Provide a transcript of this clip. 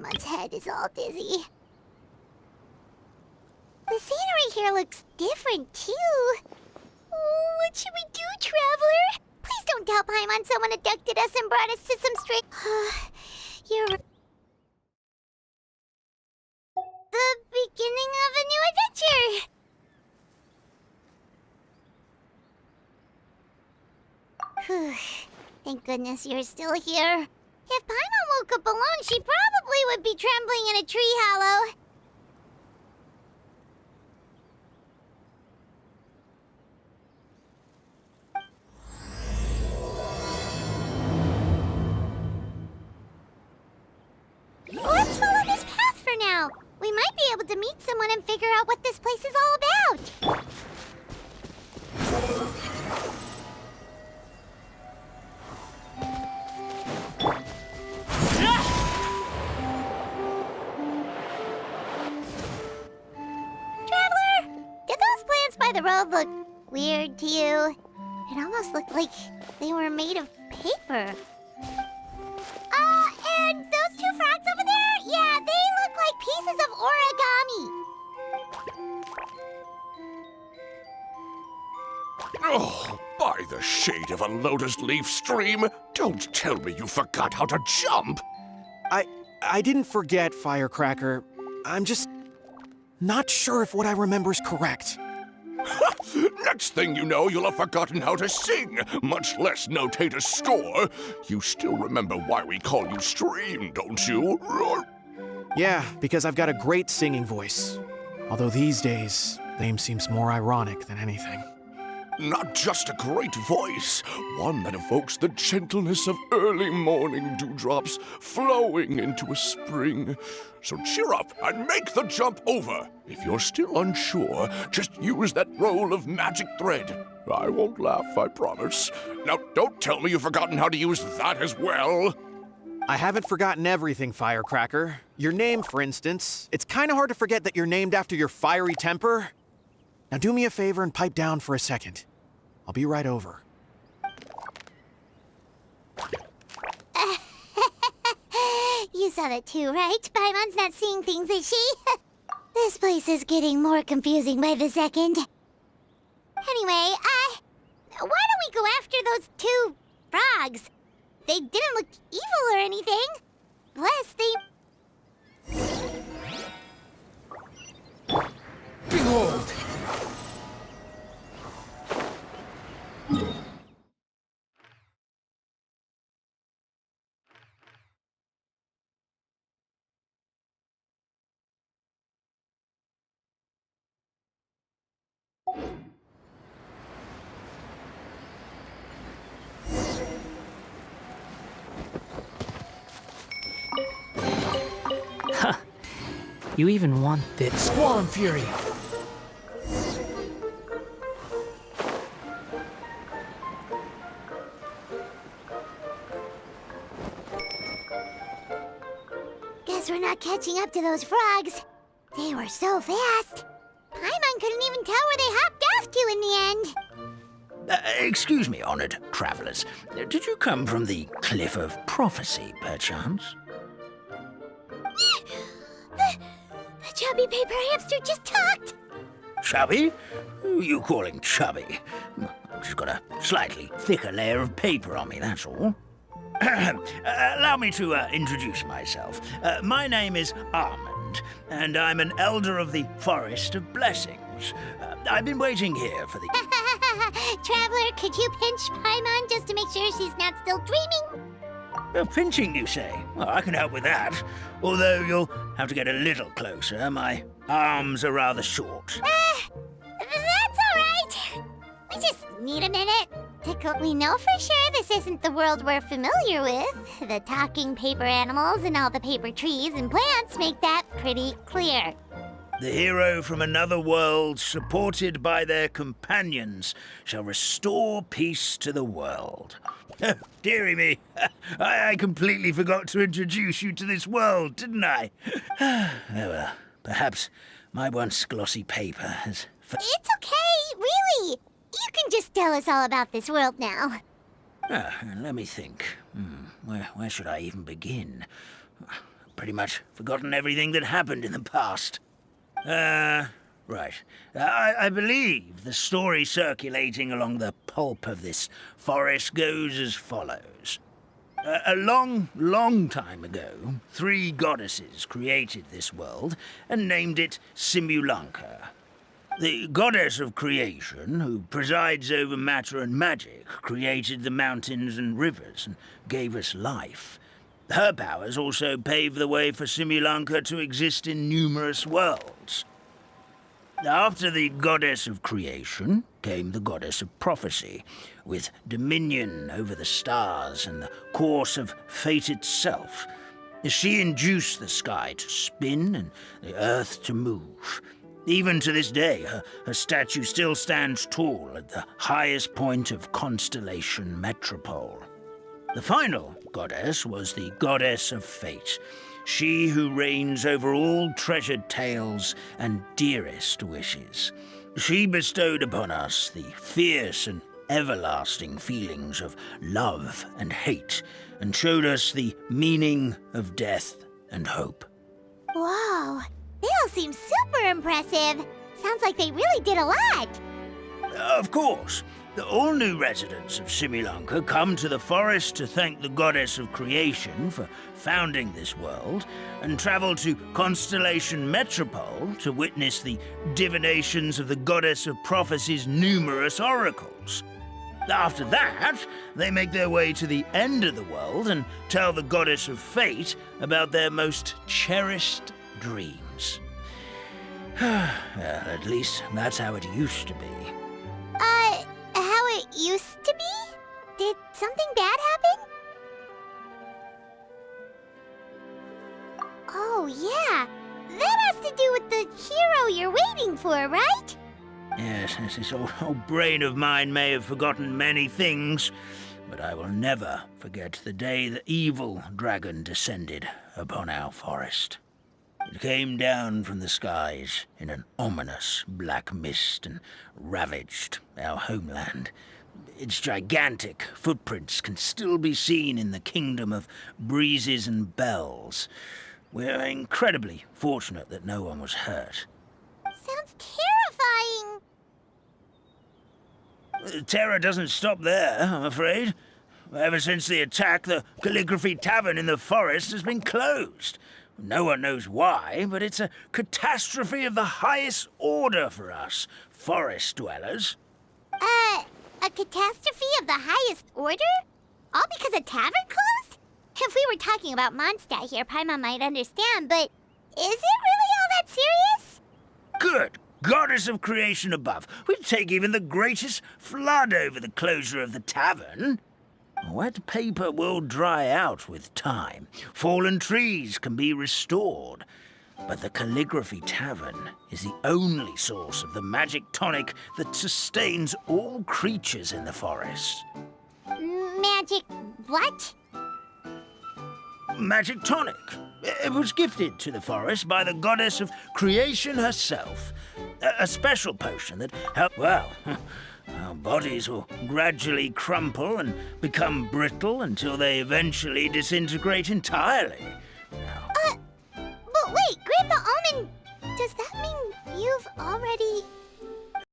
Paimon's head is all dizzy. The scenery here looks different, too. Oh, what should we do, Traveler? Please don't tell Paimon someone abducted us and brought us to some straight... You're... The beginning of a new adventure! Whew. Thank goodness you're still here. If Paimon woke up alone, she probably would be trembling in a tree hollow. Let's follow this path for now. We might be able to meet someone and figure out what this place is all about. Traveler, did those plants by the road look weird to you? It almost looked like they were made of paper. And those two frogs over there? Yeah, they look like pieces of origami. Oh, by the shade of a lotus leaf stream, don't tell me you forgot how to jump! I didn't forget, Firecracker. I'm just not sure if what I remember is correct. Next thing you know, you'll have forgotten how to sing, much less notate a score. You still remember why we call you Stream, don't you? Yeah, because I've got a great singing voice. Although these days, name seems more ironic than anything. Not just a great voice, one that evokes the gentleness of early morning dewdrops flowing into a spring. So cheer up and make the jump over. If you're still unsure, just use that roll of magic thread. I won't laugh, I promise. Now, don't tell me you've forgotten how to use that as well. I haven't forgotten everything, Firecracker. Your name, for instance. It's kind of hard to forget that you're named after your fiery temper. Now do me a favor and pipe down for a second. I'll be right over. You saw that too, right? Paimon's not seeing things, is she? This place is getting more confusing by the second. Anyway, why don't we go after those two frogs? They didn't look evil or anything. Plus, Behold! You even want this? Squall Fury! guess we're not catching up to those frogs. They were so fast. Paimon couldn't even tell where they hopped off to in the end. Excuse me, honored travelers. Did you come from the Cliff of Prophecy, perchance? The chubby paper hamster just talked. Chubby? Who are you calling chubby? I've just got a slightly thicker layer of paper on me, that's all. Allow me to introduce myself. My name is Almond, and I'm an elder of the Forest of Blessings. I've been waiting here for the... Traveler, could you pinch Paimon just to make sure she's not still dreaming? Pinching, you say? Well, I can help with that. Although you'll have to get a little closer. My arms are rather short. That's all right. We just need a minute. We know for sure this isn't the world we're familiar with. The talking paper animals and all the paper trees and plants make that pretty clear. The hero from another world, supported by their companions, shall restore peace to the world. Dearie me, I completely forgot to introduce you to this world, didn't I? Oh well, perhaps my once glossy paper has... It's okay, really. You can just tell us all about this world now. Let me think. Where should I even begin? pretty much forgotten everything that happened in the past. Right. I believe the story circulating along the pulp of this forest goes as follows. A long, long time ago, 3 goddesses created this world and named it Simulanka. The goddess of creation, who presides over matter and magic, created the mountains and rivers and gave us life. Her powers also paved the way for Simulanka to exist in numerous worlds. After the goddess of creation came the goddess of prophecy, with dominion over the stars and the course of fate itself. She induced the sky to spin and the earth to move. Even to this day, her statue still stands tall at the highest point of Constellation Metropole. The final goddess was the goddess of fate, she who reigns over all treasured tales and dearest wishes. She bestowed upon us the fierce and everlasting feelings of love and hate, and showed us the meaning of death and hope. Whoa, they all seem super impressive. Sounds like they really did a lot. Of course. All new residents of Simulanka come to the forest to thank the goddess of creation for founding this world, and travel to Constellation Metropole to witness the divinations of the goddess of prophecy's numerous oracles. After that, they make their way to the end of the world and tell the goddess of fate about their most cherished dreams. Well, at least that's how it used to be. How it used to be? Did something bad happen? Oh, yeah. That has to do with the hero you're waiting for, right? Yes, this old brain of mine may have forgotten many things, but I will never forget the day the evil dragon descended upon our forest. It came down from the skies in an ominous black mist and ravaged our homeland. Its gigantic footprints can still be seen in the kingdom of breezes and bells. We're incredibly fortunate that no one was hurt. Sounds terrifying. The terror doesn't stop there, I'm afraid. Ever since the attack, the Calligraphy Tavern in the forest has been closed. No one knows why, but it's a catastrophe of the highest order for us, forest dwellers. A catastrophe of the highest order? All because a tavern closed? If we were talking about Mondstadt here, Paimon might understand, but is it really all that serious? Good goddess of creation above. We'd take even the greatest flood over the closure of the tavern. Wet paper will dry out with time. Fallen trees can be restored. But the Calligraphy Tavern is the only source of the magic tonic that sustains all creatures in the forest. Magic what? Magic tonic. It was gifted to the forest by the goddess of creation herself. A special potion that helped, well, our bodies will gradually crumple and become brittle until they eventually disintegrate entirely. But wait, Grandpa Almond, does that mean you've already